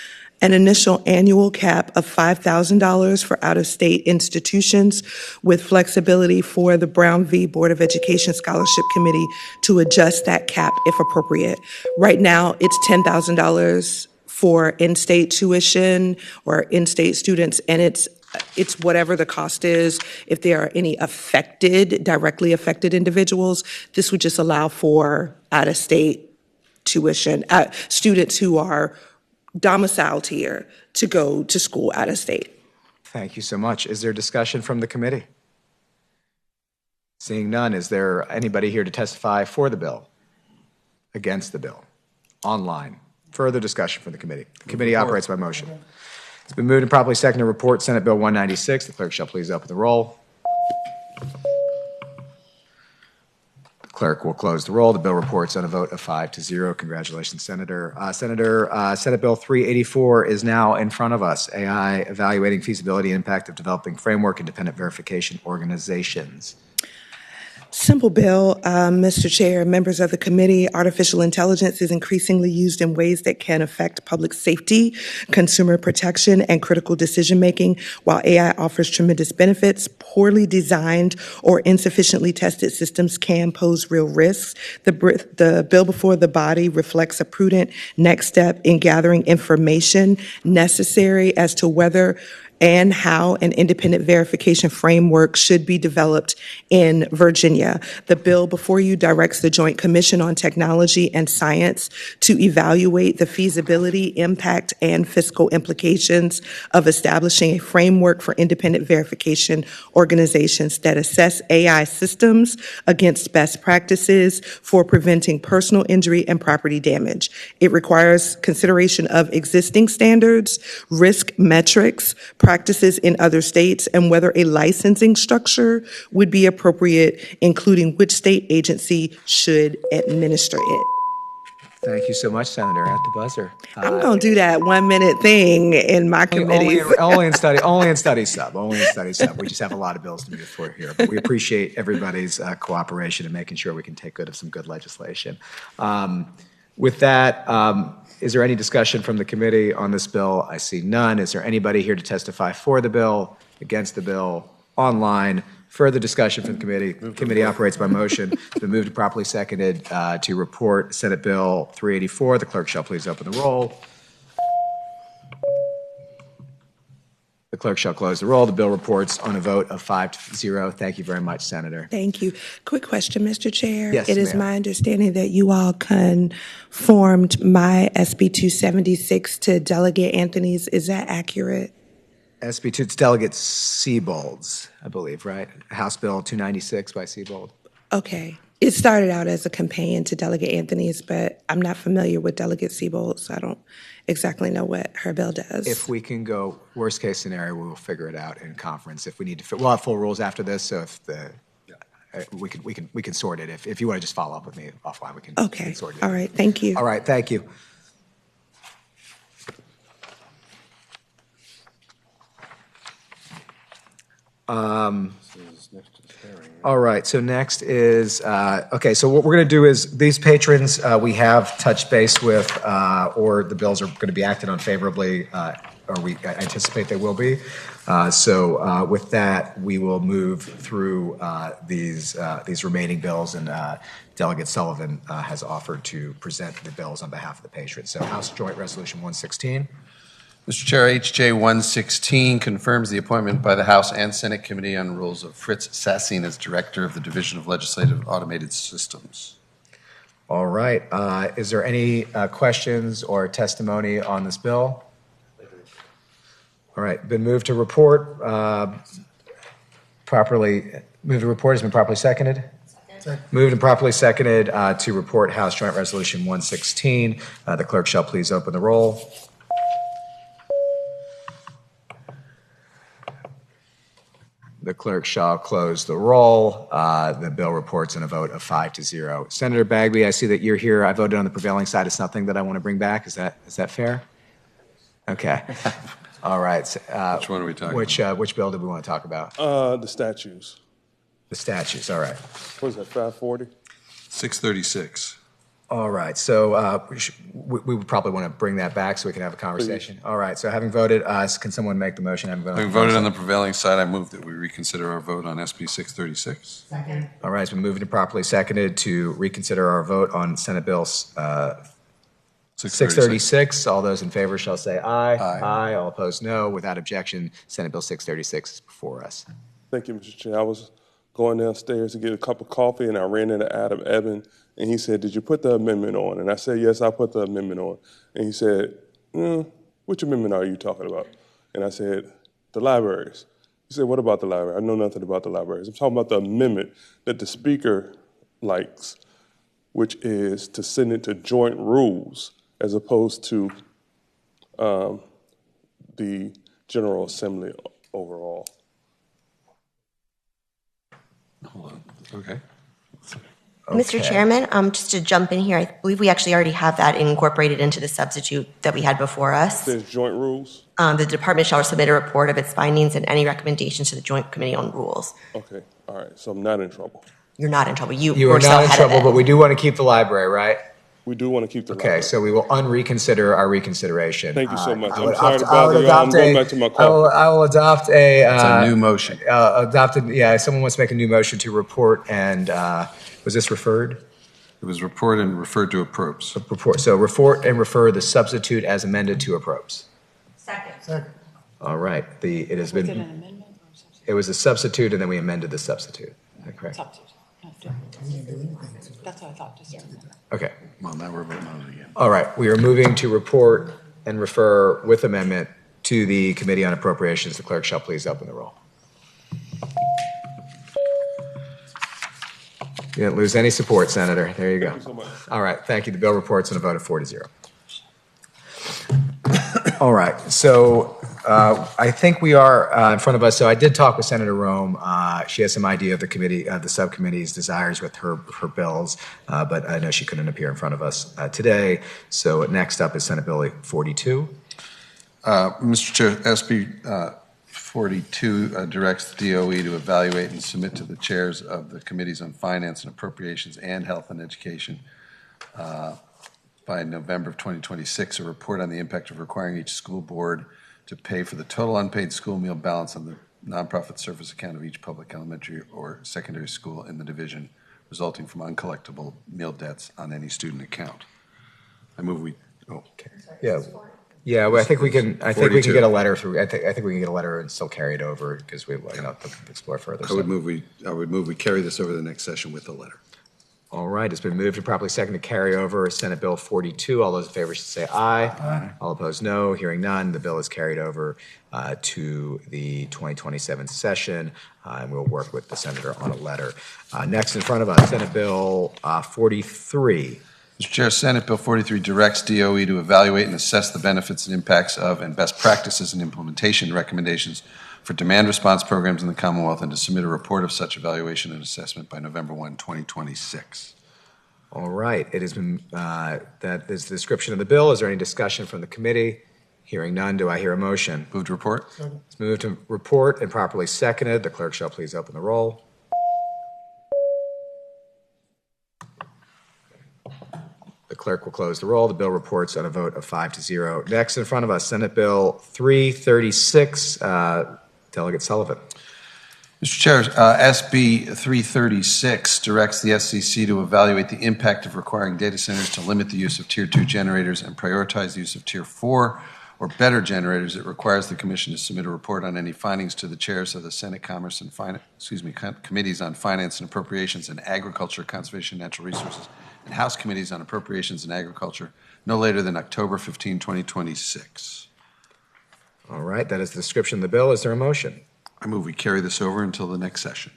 annual cap of $5,000 for out-of-state institutions with flexibility for the Brown v. Board of Education Scholarship Committee to adjust that cap if appropriate. Right now, it's $10,000 for in-state tuition or in-state students, and it's whatever the cost is. If there are any directly affected individuals, this would just allow for out-of-state tuition, students who are domiciled here to go to school out of state. Thank you so much. Is there discussion from the committee? Seeing none, is there anybody here to testify for the bill? Against the bill? Online? Further discussion from the committee? The committee operates by motion. It's been moved and properly seconded to report Senate Bill 196. The clerk shall please open the roll. Clerk will close the roll. The bill reports on a vote of 5-0. Congratulations, Senator. Senate Bill 384 is now in front of us. AI evaluating feasibility and impact of developing framework independent verification organizations. Simple bill, Mr. Chair, members of the committee. Artificial intelligence is increasingly used in ways that can affect public safety, consumer protection, and critical decision-making. While AI offers tremendous benefits, poorly designed or insufficiently tested systems can pose real risks. The bill before the body reflects a prudent next step in gathering information necessary as to whether and how an independent verification framework should be developed in Virginia. The bill before you directs the Joint Commission on Technology and Science to evaluate the feasibility, impact, and fiscal implications of establishing a framework for independent verification organizations that assess AI systems against best practices for preventing personal injury and property damage. It requires consideration of existing standards, risk metrics, practices in other states, and whether a licensing structure would be appropriate, including which state agency should administer it. Thank you so much, Senator. At the buzzer. I'm going to do that 1 minute thing in my committees. Only in study sub. We just have a lot of bills to move forward here, but we appreciate everybody's cooperation in making sure we can take good of some good legislation. With that, is there any discussion from the committee on this bill? I see none. Is there anybody here to testify for the bill, against the bill, online? Further discussion from the committee. Committee operates by motion. It's been moved and properly seconded to report Senate Bill 384. The clerk shall please open the roll. The clerk shall close the roll. The bill reports on a vote of 5-0. Thank you very much, Senator. Thank you. Quick question, Mr. Chair. Yes, it is ma'am. my understanding that you all conformed my SB 276 to Delegate Anthony's. Is that accurate? SB 2, it's Delegate Siebold's, I believe, right? House Bill 296 by Siebold. Okay. It started out as a companion to Delegate Anthony's, but I'm not familiar with Delegate Siebold, so I don't exactly know what her bill does. If we can go worst case scenario, we will figure it out in conference. If we need to, we'll have full rules after this. So if we can sort it. If you want to just follow up with me offline, we can. Okay. We can sort it. All right. Thank you. All right. Thank you. All right, so next is, okay, so what we're going to do is, these patrons we have touched base with, or the bills are going to be acted on favorably, or we anticipate they will be. So with that, we will move through these remaining bills, and Delegate Sullivan has offered to present the bills on behalf of the patrons. So House Joint Resolution 116. Mr. Chair, HJ 116 confirms the appointment by the House and Senate Committee on Rules of Fritz Sassine as Director of the Division of Legislative Automated Systems. All right. Is there any questions or testimony on this bill? All right. Been moved to report. Moved to report has been properly seconded. Moved and properly seconded to report House Joint Resolution 116. The clerk shall please open the roll. The clerk shall close the roll. The bill reports in a vote of 5-0. Senator Bagby, I see that you're here. I voted on the prevailing side. It's nothing that I want to bring back. Is that fair? Okay. All right. Which one are we talking about? Which bill did we want to talk about? The statues. The statutes. All right. What is that, 540? 636. All right. So we would probably want to bring that back so we can have a conversation. All right. So having voted, can someone make the motion? Having voted on the prevailing side, I move that we reconsider our vote on SB 636. Second. All right. It's been moved and properly seconded to reconsider our vote on Senate Bill 636. All those in favor shall say aye. Aye. All opposed, no. Without objection, Senate Bill 636 is before us. Thank you, Mr. Chair. I was going downstairs to get a cup of coffee, and I ran into Adam Eben, and he said, "Did you put the amendment on?" And I said, "Yes, I put the amendment on." And he said, "Which amendment are you talking about?" And I said, "The libraries." He said, "What about the library?" I know nothing about the libraries. I'm talking about the amendment that the Speaker likes, which is to send it to joint rules as opposed to the General Assembly overall. Hold on. Okay. Mr. Chairman, just to jump in here, I believe we actually already have that incorporated into the substitute that we had before us. There's joint rules? The department shall submit a report of its findings and any recommendations to the Joint Committee on Rules. Okay, all right, so I'm not in trouble. You're not in trouble. You were are so not in ahead of trouble, it. but we do want to keep the library, right? We do want to keep the Okay, library. so we will unreconsider our reconsideration. Thank you so much. I would I'm sorry to opt- I would bother y'all. I'm adopt going a- back to my car. I will adopt a. It's a new motion. Someone wants to make a new motion to report and, was this referred? It was reported and referred to approps. So report and refer the substitute as amended to approps. Second. All right, it has been, it was a substitute and then we amended the substitute. Is that correct? That's what I thought, just. Okay. Well, now we're voting on it again. All right, we are moving to report and refer with amendment to the Committee on Appropriations. The clerk shall please open the roll. You didn't lose any support, Senator. There you go. Thank you so much. All right, thank you. The bill reports on a vote of 4-0. All right, so I think we are in front of us. So I did talk with Senator Rome. She has some idea of the committee, the subcommittee's desires with her bills, but I know she couldn't appear in front of us today. So next up is Senate Bill 42. Mr. Chair, SB 42 directs the DOE to evaluate and submit to the chairs of the Committees on Finance and Appropriations and Health and Education by November of 2026, a report on the impact of requiring each school board to pay for the total unpaid school meal balance on the nonprofit service account of each public elementary or secondary school in the division resulting from uncollectible meal debts on any student account. I move we, Yeah, well, I think we can. I think we can 42. get a letter through. I think we can get a letter and still carry it over because we, explore further. I would move we carry this over to the next session with a letter. All right, it's been moved and properly seconded to carry over Senate Bill 42. All those in favor should say aye. Aye. All opposed, no. Hearing none, the bill is carried over to the 2027 session, and we'll work with the senator on a letter. Next in front of us, Senate Bill 43. Mr. Chair, Senate Bill 43 directs DOE to evaluate and assess the benefits and impacts of and best practices and implementation recommendations for demand response programs in the Commonwealth and to submit a report of such evaluation and assessment by November 1, 2026. All right, it has been, that is the description of the bill. Is there any discussion from the committee? Hearing none, do I hear a motion? Move to report. It's moved to report and properly seconded. The clerk shall please open the roll. The clerk will close the roll. The bill reports on a vote of 5-0. Next in front of us, Senate Bill 336, Delegate Sullivan. Mr. Chair, SB 336 directs the FCC to evaluate the impact of requiring data centers to limit the use of Tier 2 generators and prioritize the use of Tier 4 or better generators. It requires the Commission to submit a report on any findings to the chairs of the Senate Commerce and Committees on Finance and Appropriations and Agriculture, Conservation and Natural Resources, and House Committees on Appropriations and Agriculture no later than October 15, 2026. All right, that is the description of the bill. Is there a motion? I move we carry this over until the next session.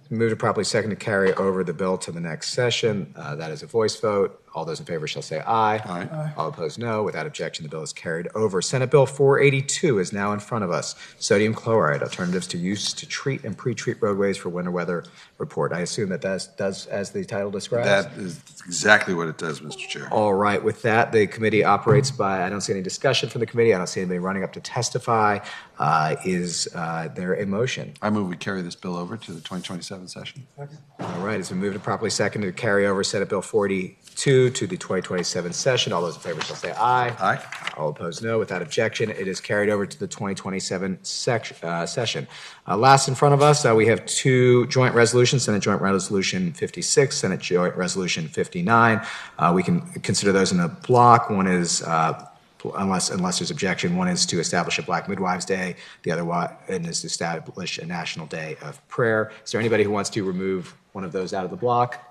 Move to properly second to carry over the bill to the next session. That is a voice vote. All those in favor shall say aye. Aye. All opposed, no. Without objection, the bill is carried over. Senate Bill 482 is now in front of us. Sodium chloride, alternatives to use to treat and pre-treat roadways for winter weather report. I assume that does as the title describes? That is exactly what it does, Mr. Chair. All right. With that, the committee operates by, I don't see any discussion from the committee. I don't see anybody running up to testify. Is there a motion? I move we carry this bill over to the 2027 session. All right. It's been moved and properly seconded to carry over Senate Bill 42 to the 2027 session. All those in favor shall say aye. Aye. All opposed, no. Without objection, it is carried over to the 2027 session. Last in front of us, we have two joint resolutions, Senate Joint Resolution 56, Senate Joint Resolution 59. We can consider those in a block. One is, unless there's objection, one is to establish a Black Midwives Day. The other one is to establish a National Day of Prayer. Is there anybody who wants to remove one of those out of the block?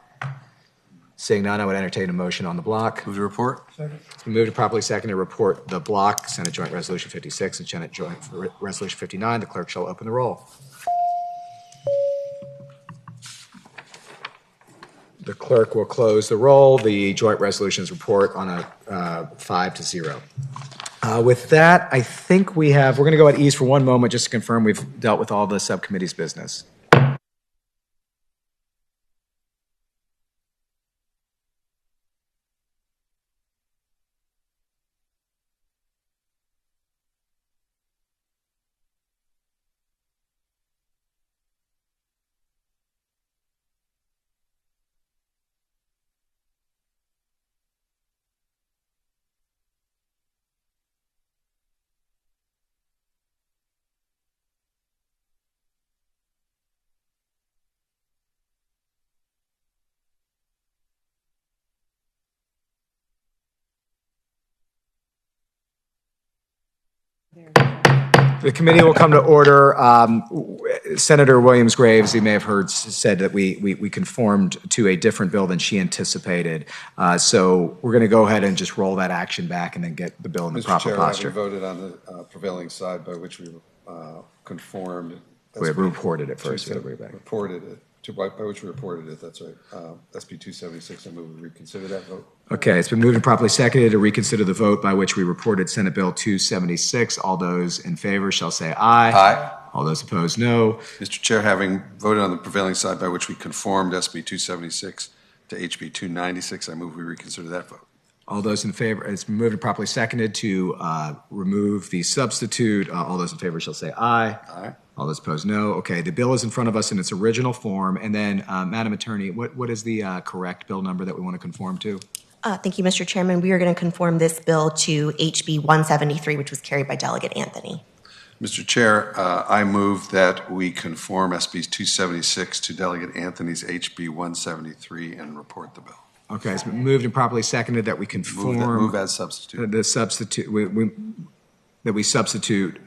Seeing none, I would entertain a motion on the block. Move to report. It's been moved to properly second to report the block, Senate Joint Resolution 56 and Senate Joint Resolution 59. The clerk shall open the roll. The clerk will close the roll. The joint resolutions report on a 5-0. With that, I think we're going to go at ease for one moment just to confirm we've dealt with all the subcommittee's business. The committee will come to order. Senator Williams Graves, you may have heard, said that we conformed to a different bill than she anticipated. So we're going to go ahead and just roll that action back and then get the bill in the Mr. proper Chair, posture. having voted on the prevailing side by which we conformed. We have reported it first. We gotta bring it back. Reported it, by which we reported it, that's right. SB 276, I move we reconsider that vote. Okay, it's been moved and properly seconded to reconsider the vote by which we reported Senate Bill 276. All those in favor shall say aye. Aye. All those opposed, no. Mr. Chair, having voted on the prevailing side by which we conformed SB 276 to HB 296, I move we reconsider that vote. All those in favor, it's been moved and properly seconded to remove the substitute. All those in favor shall say aye. Aye. All those opposed, no. Okay, the bill is in front of us in its original form. And then, Madam Attorney, what is the correct bill number that we want to conform to? Thank you, Mr. Chairman. We are going to conform this bill to HB 173, which was carried by Delegate Anthony. Mr. Chair, I move that we conform SB 276 to Delegate Anthony's HB 173 and report the bill. Okay, it's been moved and properly seconded that we conform. Move as substitute. The substitute, that we substitute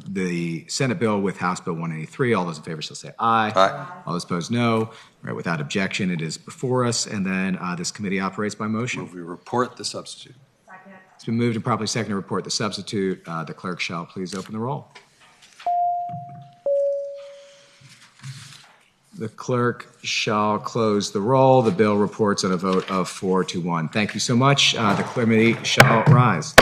the Senate bill with House Bill 183. All those in favor shall say aye. Aye. All those opposed, no. All right, without objection, it is before us, and then this committee operates by motion. Move we report the substitute. It's been moved and properly seconded to report the substitute. The clerk shall please open the roll. The clerk shall close the roll. The bill reports on a vote of 4-1. Thank you so much. The committee shall rise.